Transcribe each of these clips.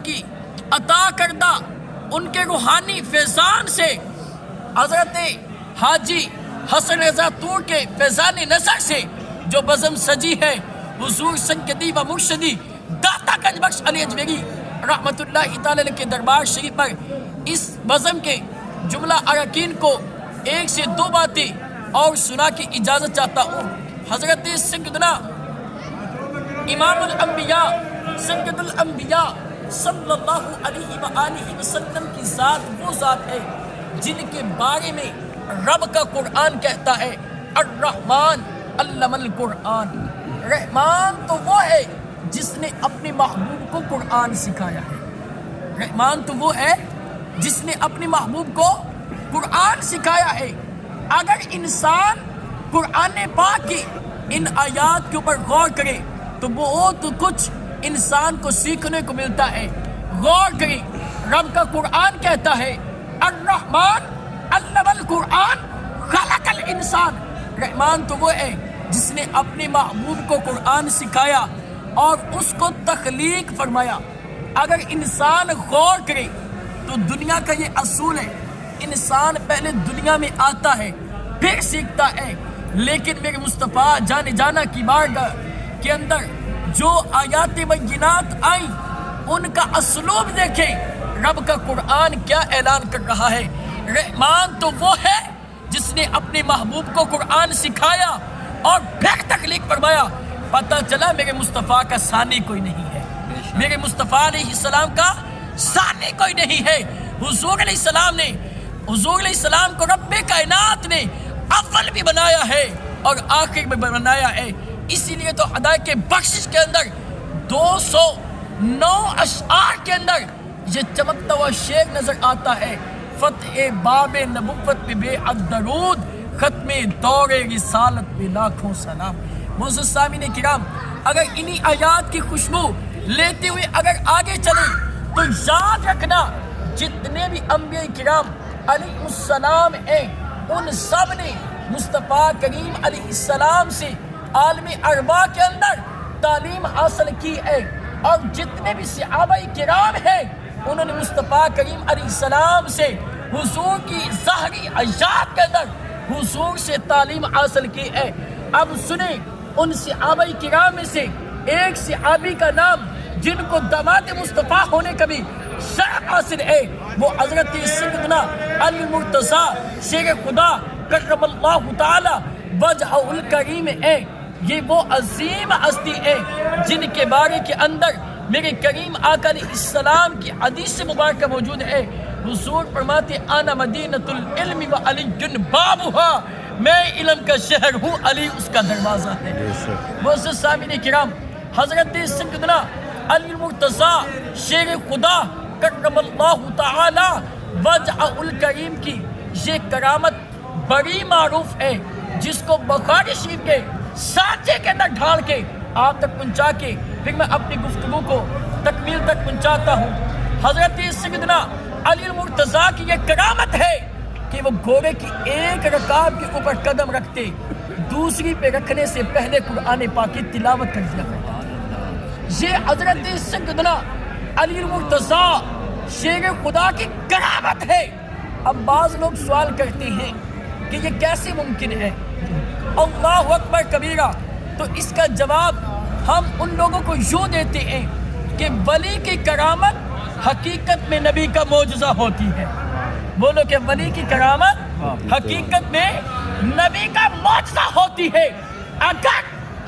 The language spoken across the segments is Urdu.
کی عطا کردہ ان کے روحانی فیضان سے، حضرت حاجی حسن رضا تور کے فیضان نظر سے جو بزم سجی ہے، حضور سنکدی و مرشدی داتا گنج بخش علی اجمیری رحمت اللہ تعالی علیہ کے دربار شریف پر اس بزم کے جملہ اراکین کو ایک سے دو باتیں اور سنا کی اجازت چاہتا ہوں۔ حضرت سیدنا امام الانبیاء سید الانبیاء صلی اللہ علیہ وآلہ وسلم کی ذات وہ ذات ہے جن کے بارے میں رب کا قرآن کہتا ہے الرحمن علم القرآن۔ رحمان تو وہ ہے جس نے اپنے محبوب کو قرآن سکھایا ہے۔ رحمان تو وہ ہے جس نے اپنے محبوب کو قرآن سکھایا ہے۔ اگر انسان قرآن پاک کی ان آیات کے اوپر غور کرے تو بہت کچھ انسان کو سیکھنے کو ملتا ہے۔ غور کریں، رب کا قرآن کہتا ہے الرحمن علم القرآن خلق الانسان۔ رحمان تو وہ ہے جس نے اپنے محبوب کو قرآن سکھایا اور اس کو تخلیق فرمایا۔ اگر انسان غور کرے تو دنیا کا یہ اصول ہے، انسان پہلے دنیا میں آتا ہے پھر سیکھتا ہے، لیکن میرے مصطفیٰ جانے جانا کی بارگاہ کے اندر جو آیات بینات آئیں ان کا اسلوب دیکھیں، رب کا قرآن کیا اعلان کر رہا ہے۔ رحمان تو وہ ہے جس نے اپنے محبوب کو قرآن سکھایا اور پھر تخلیق فرمایا۔ پتہ چلا میرے مصطفیٰ کا ثانی کوئی نہیں ہے، میرے مصطفیٰ علیہ السلام کا ثانی کوئی نہیں ہے۔ حضور علیہ السلام کو رب کائنات نے اول بھی بنایا ہے اور آخر میں بنایا ہے۔ اسی لیے تو ہدایت کے بخشش کے اندر 209 اشعار کے اندر یہ چمکتا ہوا شعر نظر آتا ہے، فتح باب نبوت پہ بے عد درود، ختم دور رسالت پہ لاکھوں سلام۔ معزز سامعین کرام، اگر انہی آیات کی خوشبو لیتے ہوئے اگر آگے چلیں تو یاد رکھنا جتنے بھی انبیاء کرام علیہ السلام ہیں ان سب نے مصطفیٰ کریم علیہ السلام سے عالم ارواح کے اندر تعلیم حاصل کی ہے، اور جتنے بھی صحابہ کرام ہیں انہوں نے مصطفیٰ کریم علیہ السلام سے حضور کی ظاہری حیات کے اندر حضور سے تعلیم حاصل کی ہے۔ اب سنیں ان صحابہ کرام میں سے ایک صحابی کا نام جن کو داماد مصطفیٰ ہونے کا بھی شرف حاصل ہے، وہ حضرت سیدنا علی مرتضیٰ شیر خدا کرم اللہ تعالی وجہ الکریم ہے۔ یہ وہ عظیم ہستی ہے جن کے بارے کے اندر میرے کریم آقا علیہ السلام کی حدیث مبارکہ موجود ہے۔ حضور فرماتے انا مدینۃ العلم و علی بابھا، میں علم کا شہر ہوں، علی اس کا دروازہ ہے۔ معزز سامعین کرام، حضرت سیدنا علی مرتضیٰ شیر خدا کرم اللہ تعالی وجہ الکریم کی یہ کرامت بڑی معروف ہے، جس کو بخاری شریف کے سانچے کے اندر ڈھال کے آپ تک پہنچا کے پھر میں اپنی گفتگو کو تکمیل تک پہنچاتا ہوں۔ حضرت سیدنا علی مرتضیٰ کی یہ کرامت ہے کہ وہ گھوڑے کی ایک رکاب کے اوپر قدم رکھتے، دوسری پہ رکھنے سے پہلے قرآن پاک کی تلاوت کر دیا کرتے۔ یہ حضرت سیدنا علی مرتضیٰ شیر خدا کی کرامت ہے۔ اب بعض لوگ سوال کرتے ہیں کہ یہ کیسے ممکن ہے؟ اللہ اکبر کبیرہ۔ تو اس کا جواب ہم ان لوگوں کو یوں دیتے ہیں کہ ولی کی کرامت حقیقت میں نبی کا معجزہ ہوتی ہے۔ بولو کہ ولی کی کرامت حقیقت میں نبی کا معجزہ ہوتی ہے۔ اگر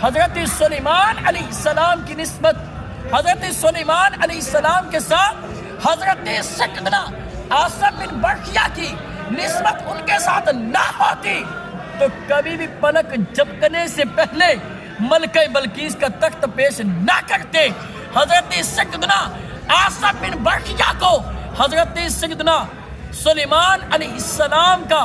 حضرت سلیمان علیہ السلام کی نسبت حضرت سلیمان علیہ السلام کے ساتھ حضرت سیدنا آصم بن برقیہ کی نسبت ان کے ساتھ نہ ہوتی تو کبھی بھی پلک جھپکنے سے پہلے ملکہ بلقیس کا تخت پیش نہ کرتے۔ حضرت سیدنا آصم بن برقیہ کو حضرت سیدنا سلیمان علیہ السلام کا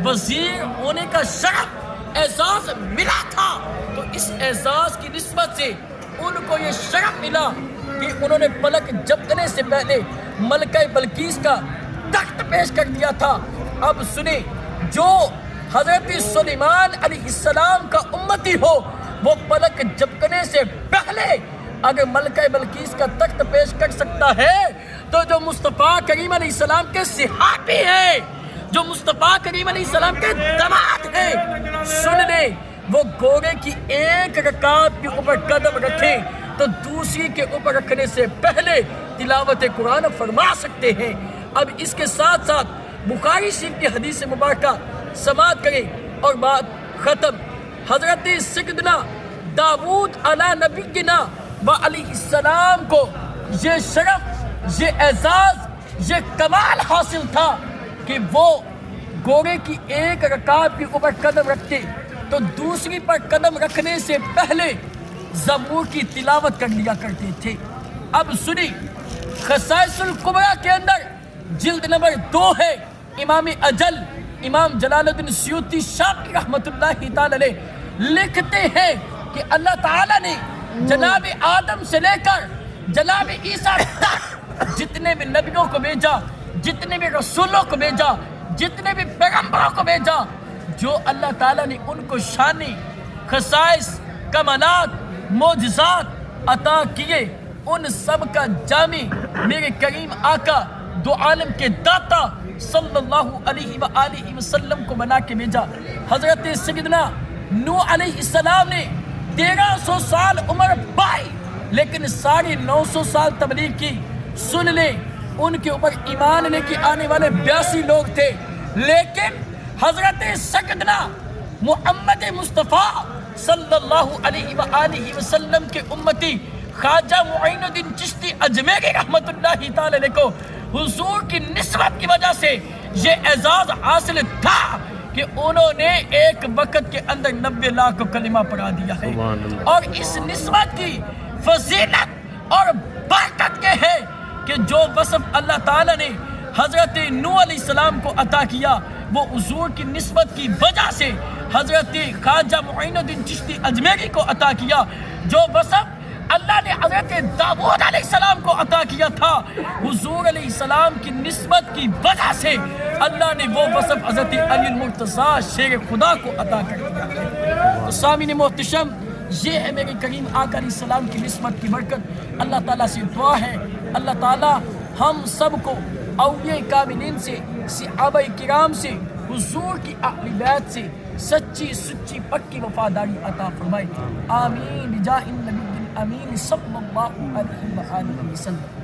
وزیر ہونے کا شرف اعزاز ملا تھا، تو اس اعزاز کی نسبت سے ان کو یہ شرف ملا کہ انہوں نے پلک جھپکنے سے پہلے ملکہ بلقیس کا تخت پیش کر دیا تھا۔ اب سنیں، جو حضرت سلیمان علیہ السلام کا امتی ہو وہ پلک جھپکنے سے پہلے اگر ملکہ بلقیس کا تخت پیش کر سکتا ہے تو جو مصطفیٰ کریم علیہ السلام کے صحابی ہیں، جو مصطفیٰ کریم علیہ السلام کے داماد ہیں، سن لیں، وہ گورے کی ایک رکعت کے اوپر قدم رکھیں تو دوسری کے اوپر رکھنے سے پہلے تلاوت قرآن فرما سکتے ہیں۔ اب اس کے ساتھ ساتھ بخاری شریف کی حدیث مبارکہ سماعت کریں اور بات ختم۔ حضرت سیدنا داؤد علیہ نبینا و علیہ السلام کو یہ شرف، یہ اعزاز، یہ کمال حاصل تھا کہ وہ گورے کی ایک رکعت کے اوپر قدم رکھتے تو دوسری پر قدم رکھنے سے پہلے زبور کی تلاوت کر لیا کرتے تھے۔ اب سنی خصائص الکبریٰ کے اندر جلد نمبر 2 ہے، امام اجل امام جلال الدین سیوطی شامی رحمت اللہ تعالی علیہ لکھتے ہیں کہ اللہ تعالیٰ نے جناب آدم سے لے کر جناب عیسیٰ تک جتنے بھی نبیوں کو بھیجا، جتنے بھی رسولوں کو بھیجا، جتنے بھی پیغمبروں کو بھیجا، جو اللہ تعالیٰ نے ان کو شانی، خصائص، کمالات، معجزات عطا کیے، ان سب کا جامع میرے کریم آقا دو عالم کے داتا صلی اللہ علیہ وآلہ وسلم کو بنا کے بھیجا۔ حضرت سیدنا نوح علیہ السلام نے 1300 سال عمر پائی لیکن 950 سال تبلیغ کی۔ سن لیں، ان کے اوپر ایمان لے کے آنے والے 82 لوگ تھے، لیکن حضرت سیدنا محمد مصطفیٰ صلی اللہ علیہ وآلہ وسلم کے امتی خواجہ معین الدین چشتی اجمیری رحمت اللہ تعالی علیہ کو حضور کی نسبت کی وجہ سے یہ اعزاز حاصل تھا کہ انہوں نے ایک وقت کے اندر 90 لاکھ کو کلمہ پڑھا دیا ہے۔ اور اس نسبت کی فضیلت اور برکت کے ہے کہ جو وصف اللہ تعالیٰ نے حضرت نوح علیہ السلام کو عطا کیا وہ حضور کی نسبت کی وجہ سے حضرت خواجہ معین الدین چشتی اجمیری کو عطا کیا۔ جو وصف اللہ نے حضرت داؤد علیہ السلام کو عطا کیا تھا، حضور علیہ السلام کی نسبت کی وجہ سے اللہ نے وہ وصف حضرت علی المرتضیٰ شیر خدا کو عطا کر دیا۔ تو سامعین محتشم، یہ ہے میرے کریم آقا علیہ السلام کی نسبت کی برکت۔ اللہ تعالیٰ سے دعا ہے اللہ تعالیٰ ہم سب کو اولیاء کاملین سے، صحابہ کرام سے، حضور کی اہل بیت سے سچی سچی پکی وفاداری عطا فرمائے۔ آمین بجاہ النبی الامین صلی اللہ علیہ وآلہ وسلم۔